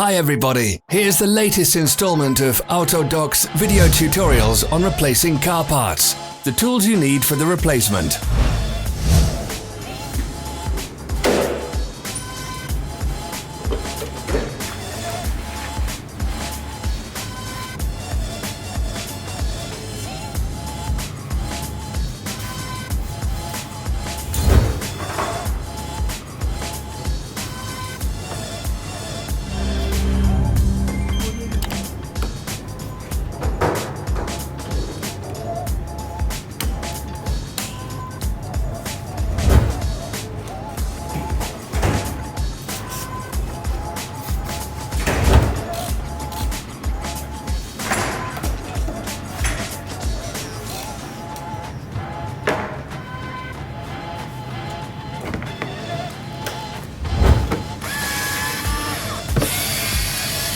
Hi everybody, here's the latest installment of Autodoc's video tutorials on replacing car parts. The tools you need for the replacement.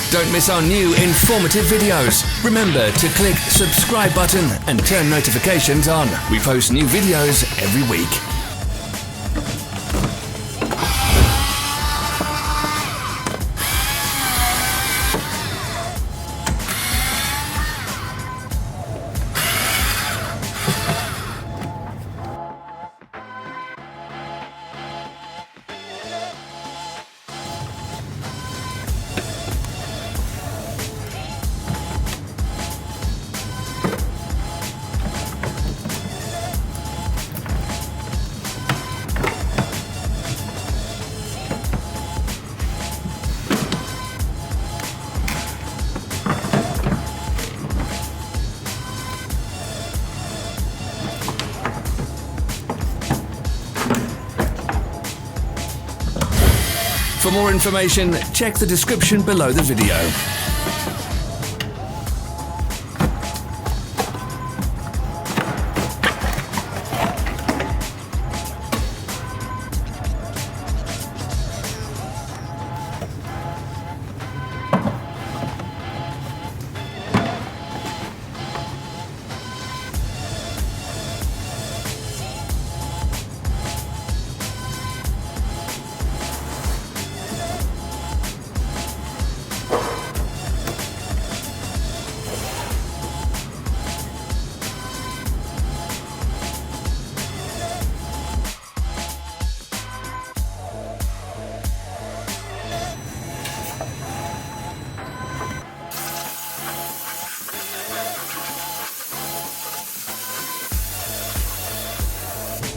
Don't miss our new informative videos. Remember to click subscribe button and turn notifications on. We post new videos every week. For more information, check the description below the video.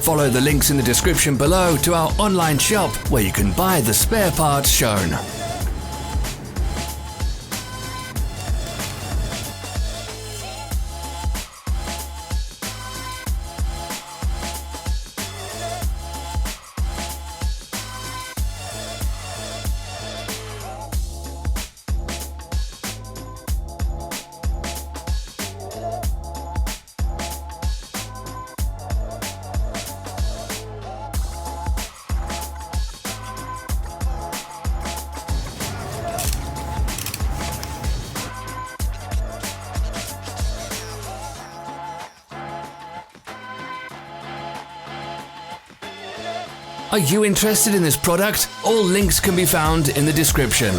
Follow the links in the description below to our online shop where you can buy the spare parts shown. Are you interested in this product? All links can be found in the description.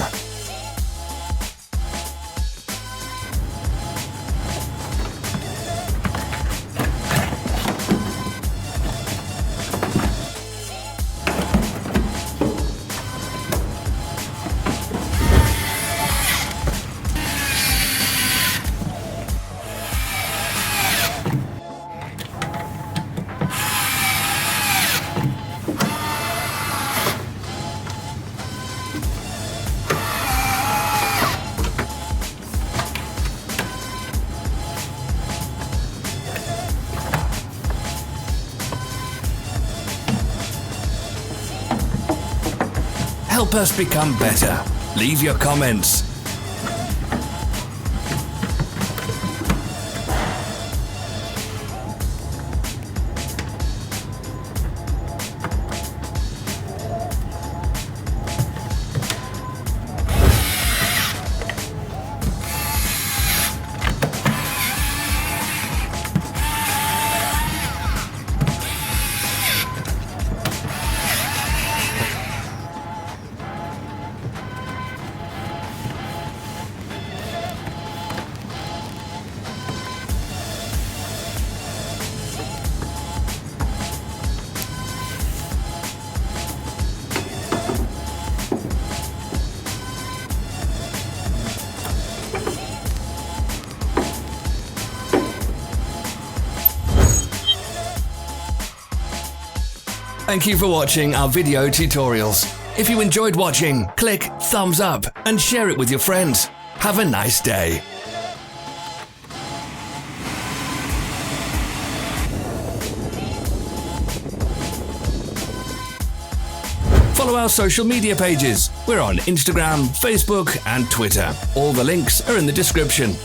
Help us become better. Leave your comments. Thank you for watching our video tutorials. If you enjoyed watching, click thumbs up and share it with your friends. Have a nice day. Follow our social media pages. We're on Instagram, Facebook and Twitter. All the links are in the description.